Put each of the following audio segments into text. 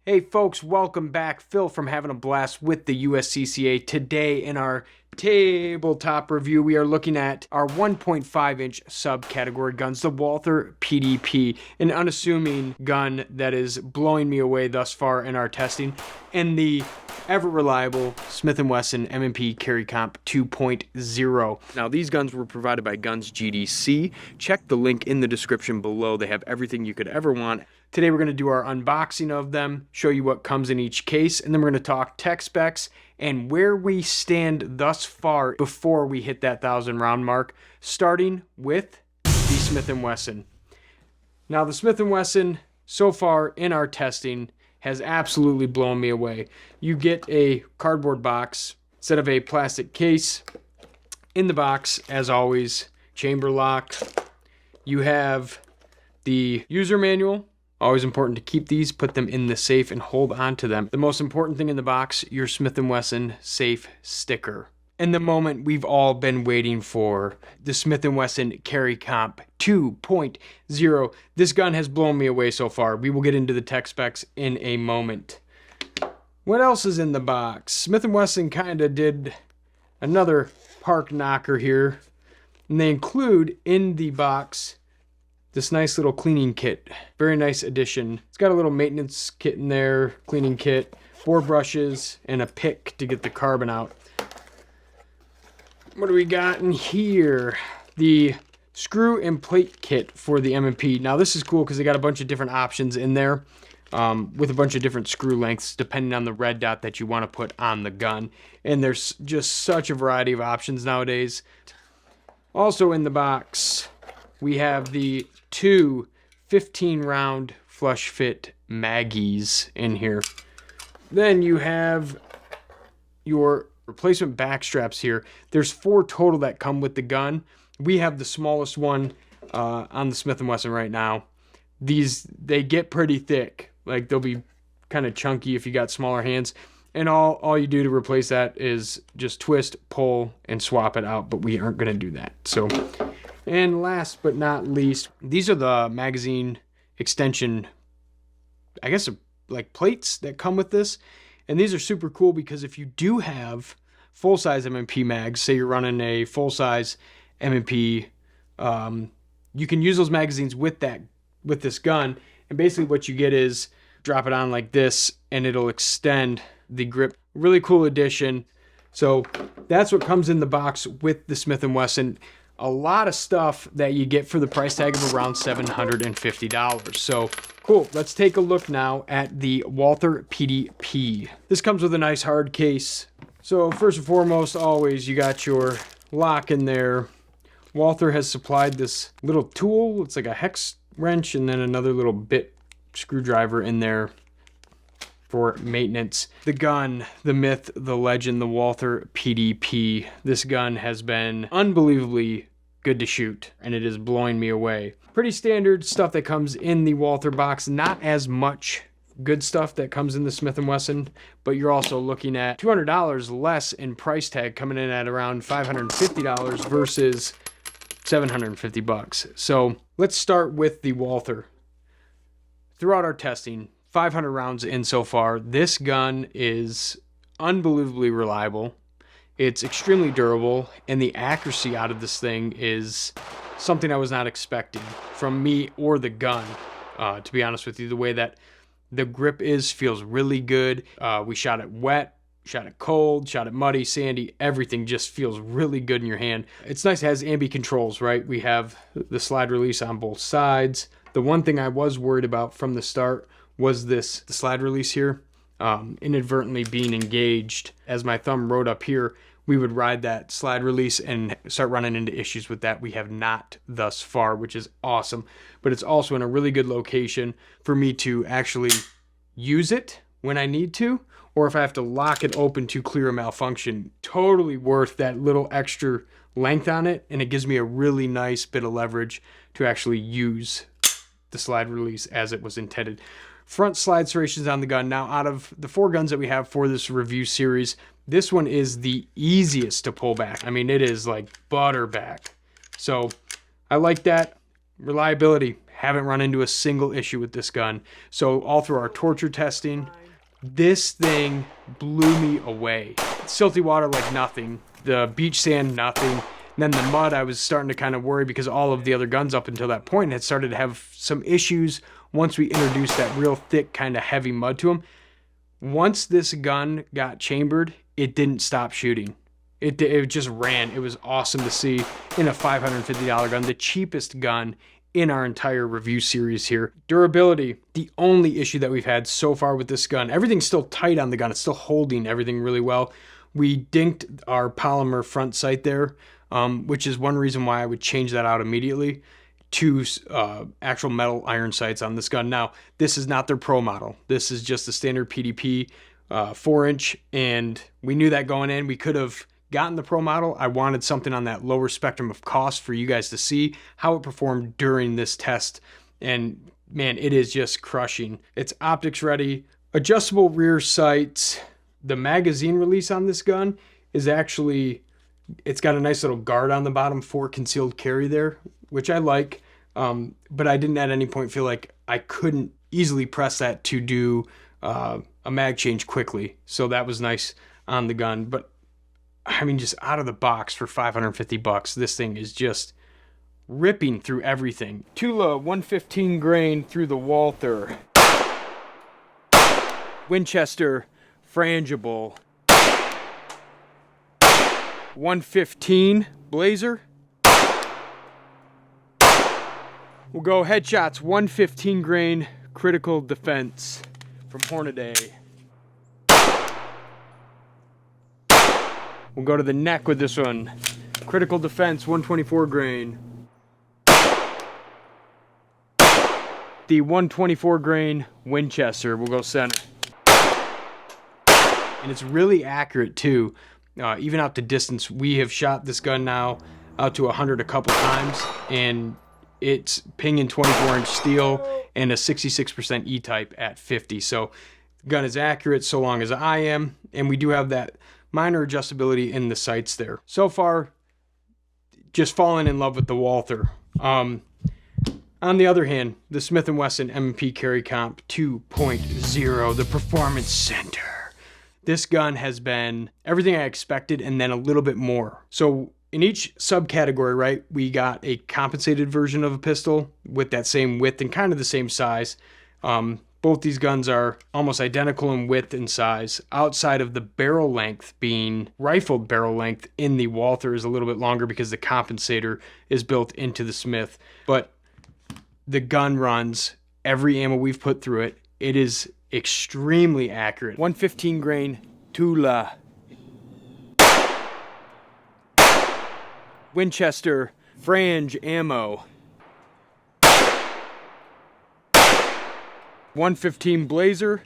Hey folks, welcome back. Phil from Having a Blast with the USCCA. Today in our tabletop review, we are looking at our 1.5 inch subcategory guns, the Walther PDP, an unassuming gun that is blowing me away thus far in our testing, and the ever reliable Smith & Wesson M&P Carry Comp 2.0. Now these guns were provided by Guns GDC. Check the link in the description below. They have everything you could ever want. Today we're going to do our unboxing of them, show you what comes in each case, and then we're going to talk tech specs and where we stand thus far before we hit that 1,000 round mark, starting with the Smith & Wesson. Now the Smith & Wesson, so far in our testing, has absolutely blown me away. You get a cardboard box instead of a plastic case. In the box, as always, chamber lock. You have the user manual. Always important to keep these, put them in the safe, and hold on to them. The most important thing in the box, your Smith & Wesson safe sticker. And the moment we've all been waiting for, the Smith & Wesson Carry Comp 2.0. This gun has blown me away so far. We will get into the tech specs in a moment. What else is in the box? Smith & Wesson kind of did another park knocker here. And they include in the box this nice little cleaning kit. Very nice addition. It's got a little maintenance kit in there, cleaning kit, 4 brushes, and a pick to get the carbon out. What do we got in here? The screw and plate kit for the M&P. Now this is cool because they got a bunch of different options in there with a bunch of different screw lengths depending on the red dot that you want to put on the gun. And there's just such a variety of options nowadays. Also in the box, we have the 2 15-round flush fit Maggies in here. Then you have your replacement back straps here. There's 4 total that come with the gun. We have the smallest one on the Smith & Wesson right now. They get pretty thick. Like they'll be kind of chunky if you got smaller hands. And all you do to replace that is just twist, pull, and swap it out. But we aren't going to do that. So. And last but not least, these are the magazine extension, I guess, like plates that come with this. And these are super cool because if you do have full-size M&P mags, say you're running a full-size M&P, you can use those magazines with this gun. And basically what you get is drop it on like this, and it'll extend the grip. Really cool addition. So that's what comes in the box with the Smith & Wesson. A lot of stuff that you get for the price tag of around $750. So cool. Let's take a look now at the Walther PDP. This comes with a nice hard case. So first and foremost, always you got your lock in there. Walther has supplied this little tool. It's like a hex wrench and then another little bit screwdriver in there for maintenance. The gun, the myth, the legend, the Walther PDP. This gun has been unbelievably good to shoot, and it is blowing me away. Pretty standard stuff that comes in the Walther box. Not as much good stuff that comes in the Smith & Wesson, but you're also looking at $200 less in price tag, coming in at around $550 versus $750. So let's start with the Walther. Throughout our testing, 500 rounds in so far, this gun is unbelievably reliable. It's extremely durable, and the accuracy out of this thing is something I was not expecting from me or the gun. To be honest with you, the way that the grip feels really good. We shot it wet, shot it cold, shot it muddy, sandy. Everything just feels really good in your hand. It's nice. It has ambi controls, right? We have the slide release on both sides. The one thing I was worried about from the start was the slide release here inadvertently being engaged. As my thumb rode up here, we would ride that slide release and start running into issues with that. We have not thus far, which is awesome. But it's also in a really good location for me to actually use it when I need to, or if I have to lock it open to clear a malfunction. Totally worth that little extra length on it, and it gives me a really nice bit of leverage to actually use the slide release as it was intended. Front slide serrations on the gun. Now, out of the 4 guns that we have for this review series, this one is the easiest to pull back. I mean, it is like butter back. So I like that. Reliability Haven't run into a single issue with this gun. So all through our torture testing, this thing blew me away. Silty water like nothing. The beach sand, nothing. And then the mud, I was starting to kind of worry because all of the other guns up until that point had started to have some issues once we introduced that real thick, kind of heavy mud to them. Once this gun got chambered, it didn't stop shooting. It just ran. It was awesome to see in a $550 gun, the cheapest gun in our entire review series here. Durability, the only issue that we've had so far with this gun. Everything's still tight on the gun. It's still holding everything really well. We dinked our polymer front sight there, which is one reason why I would change that out immediately to actual metal iron sights on this gun. Now, this is not their pro model. This is just the standard PDP 4-inch, and we knew that going in. We could have gotten the pro model. I wanted something on that lower spectrum of cost for you guys to see how it performed during this test, and man, it is just crushing. It's optics ready, adjustable rear sights. The magazine release on this gun is actually, it's got a nice little guard on the bottom for concealed carry there, which I like. But I didn't at any point feel like I couldn't easily press that to do a mag change quickly. So that was nice on the gun. But I mean, just out of the box for $550, this thing is just ripping through everything. Tula 115 grain through the Walther. Winchester frangible. 115 Blazer. We'll go headshots 115 grain critical defense from Hornady. We'll go to the neck with this one. Critical defense 124 grain. The 124 grain Winchester. We'll go center. And it's really accurate too. Even out to distance, we have shot this gun now out to 100 a couple times, and it's pinging 24-inch steel and a 66% E-type at 50. So the gun is accurate so long as I am, and we do have that minor adjustability in the sights there. So far, just falling in love with the Walther. On the other hand, the Smith & Wesson M&P Carry Comp 2.0, the Performance Center. This gun has been everything I expected and then a little bit more. So in each subcategory, right, we got a compensated version of a pistol with that same width and kind of the same size. Both these guns are almost identical in width and size, outside of the barrel length being rifled barrel length in the Walther is a little bit longer because the compensator is built into the Smith. But the gun runs every ammo we've put through it. It is extremely accurate. 115 grain Tula. Winchester frange ammo. 115 Blazer.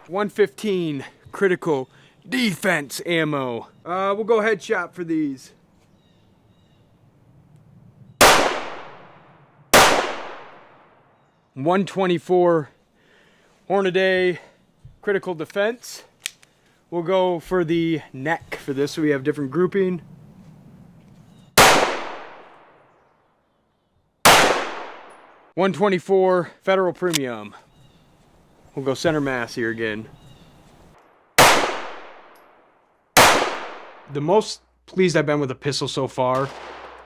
115 critical defense ammo. We'll go headshot for these. 124 Hornady critical defense. We'll go for the neck for this, so we have different grouping. 124 Federal Premium. We'll go center mass here again. The most pleased I've been with a pistol so far,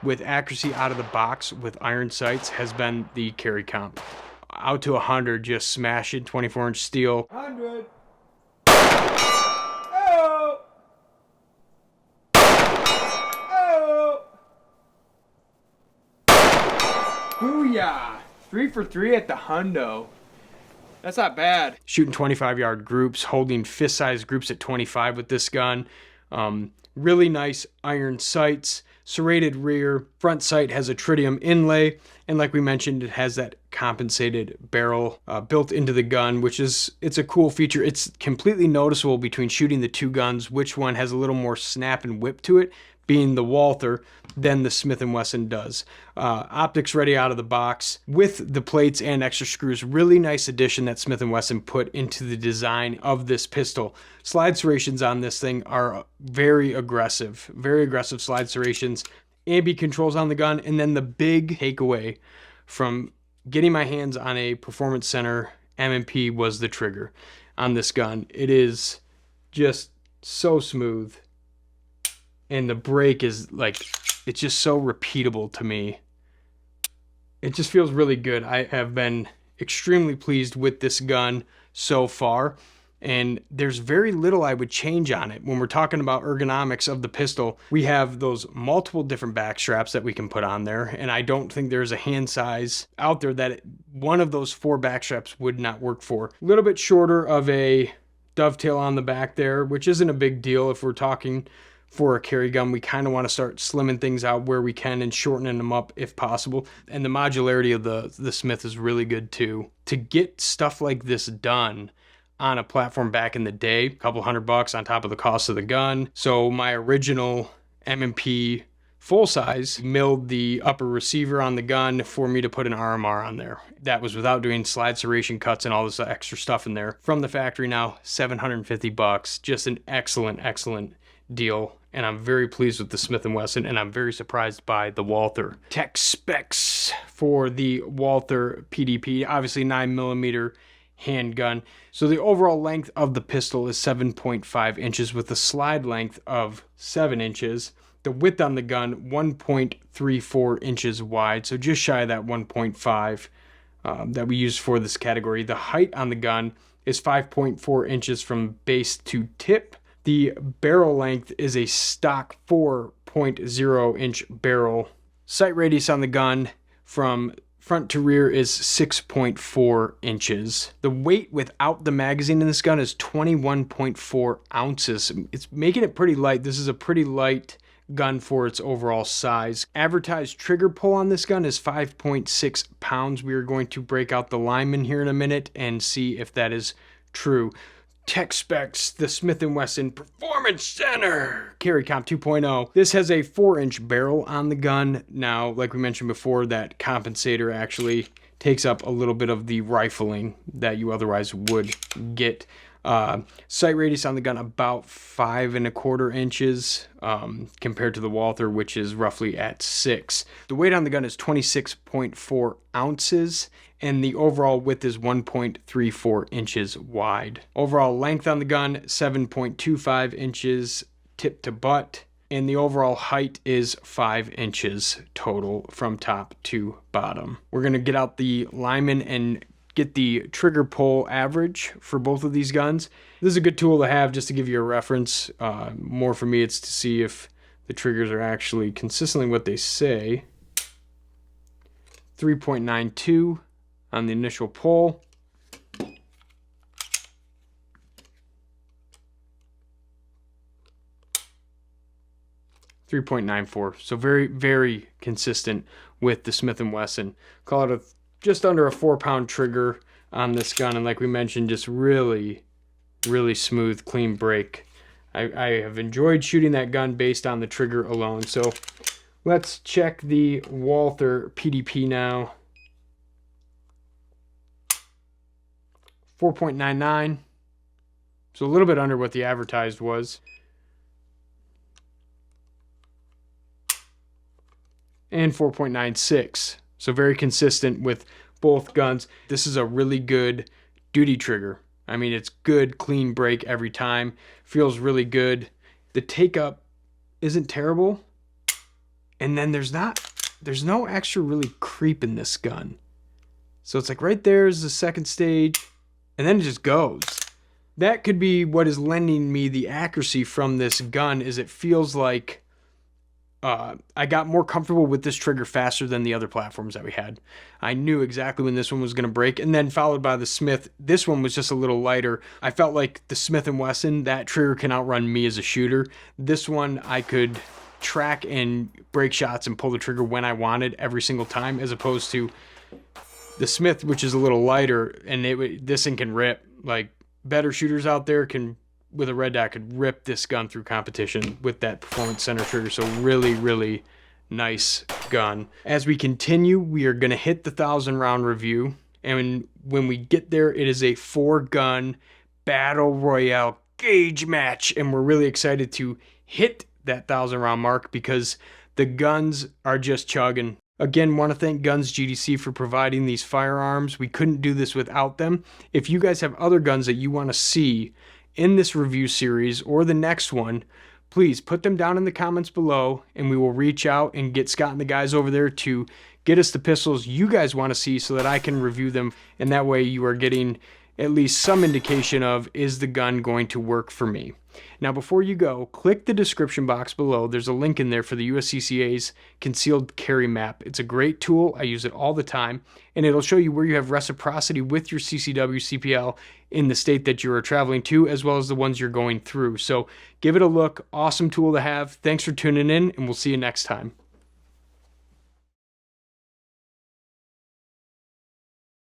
with accuracy out of the box with iron sights, has been the Carry Comp. Out to 100, just smash it, 24-inch steel. 100. Oh! Oh! Booyah! 3 for 3 at the hundo. That's not bad. Shooting 25-yard groups, holding fist-sized groups at 25 with this gun. Really nice iron sights, serrated rear. Front sight has a tritium inlay, and like we mentioned, it has that compensated barrel built into the gun, which is, it's a cool feature. It's completely noticeable between shooting the two guns, which one has a little more snap and whip to it, being the Walther, than the Smith & Wesson does. Optics ready out of the box with the plates and extra screws. Really nice addition that Smith & Wesson put into the design of this pistol. Slide serrations on this thing are very aggressive slide serrations. Ambi controls on the gun, and then the big takeaway from getting my hands on a Performance Center M&P was the trigger on this gun. It is just so smooth, and the break is like, it's just so repeatable to me. It just feels really good. I have been extremely pleased with this gun so far, and there's very little I would change on it. When we're talking about ergonomics of the pistol, we have those multiple different back straps that we can put on there, and I don't think there's a hand size out there that one of those 4 back straps would not work for. A little bit shorter of a dovetail on the back there, which isn't a big deal if we're talking for a carry gun. We kind of want to start slimming things out where we can and shortening them up if possible. And the modularity of the Smith is really good too. To get stuff like this done on a platform back in the day, a couple $100 on top of the cost of the gun. So my original M&P full size milled the upper receiver on the gun for me to put an RMR on there. That was without doing slide serration cuts and all this extra stuff in there. From the factory now, $750. Just an excellent deal, and I'm very pleased with the Smith & Wesson, and I'm very surprised by the Walther. Tech specs for the Walther PDP, obviously 9mm handgun. So the overall length of the pistol is 7.5 inches with a slide length of 7 inches. The width on the gun, 1.34 inches wide, so just shy of that 1.5 that we use for this category. The height on the gun is 5.4 inches from base to tip. The barrel length is a stock 4.0 inch barrel. Sight radius on the gun from front to rear is 6.4 inches. The weight without the magazine in this gun is 21.4 ounces. It's making it pretty light. This is a pretty light gun for its overall size. Advertised trigger pull on this gun is 5.6 pounds. We are going to break out the lineman here in a minute and see if that is true. Tech specs, the Smith & Wesson Performance Center Carry Comp 2.0. This has a 4-inch barrel on the gun. Now, like we mentioned before, that compensator actually takes up a little bit of the rifling that you otherwise would get. Sight radius on the gun about 5.25 inches compared to the Walther, which is roughly at 6. The weight on the gun is 26.4 ounces, and the overall width is 1.34 inches wide. Overall length on the gun, 7.25 inches tip to butt, and the overall height is 5 inches total from top to bottom. We're going to get out the lineman and get the trigger pull average for both of these guns. This is a good tool to have just to give you a reference. More for me, it's to see if the triggers are actually consistently what they say. 3.92 on the initial pull. .94. So very consistent with the Smith & Wesson. Call it just under a 4-pound trigger on this gun, and like we mentioned, just really smooth, clean break. I have enjoyed shooting that gun based on the trigger alone. So let's check the Walther PDP now. 4.99. So a little bit under what the advertised was. And 4.96. So very consistent with both guns. This is a really good duty trigger. I mean, it's good, clean break every time. Feels really good. The take up isn't terrible. And then there's no extra really creep in this gun. So it's like right there is the second stage, and then it just goes. That could be what is lending me the accuracy from this gun, is it feels like I got more comfortable with this trigger faster than the other platforms that we had. I knew exactly when this one was going to break, and then followed by the Smith. This one was just a little lighter. I felt like the Smith & Wesson, that trigger can outrun me as a shooter. This one, I could track and break shots and pull the trigger when I wanted every single time, as opposed to the Smith, which is a little lighter, and this thing can rip. Like, better shooters out there can with a red dot could rip this gun through competition with that performance center trigger. So really, really nice gun. As we continue, we are going to hit the 1,000 round review. And when we get there, it is a 4-gun battle royale gauge match. And we're really excited to hit that 1,000 round mark because the guns are just chugging. Again, want to thank Guns GDC for providing these firearms. We couldn't do this without them. If you guys have other guns that you want to see in this review series or the next one, please put them down in the comments below and we will reach out and get Scott and the guys over there to get us the pistols you guys want to see so that I can review them. And that way you are getting at least some indication of, is the gun going to work for me? Now, before you go, click the description box below. There's a link in there for the USCCA's concealed carry map. It's a great tool. I use it all the time, and it'll show you where you have reciprocity with your CCW CPL in the state that you are traveling to, as well as the ones you're going through. So give it a look. Awesome tool to have. Thanks for tuning in, and we'll see you next time.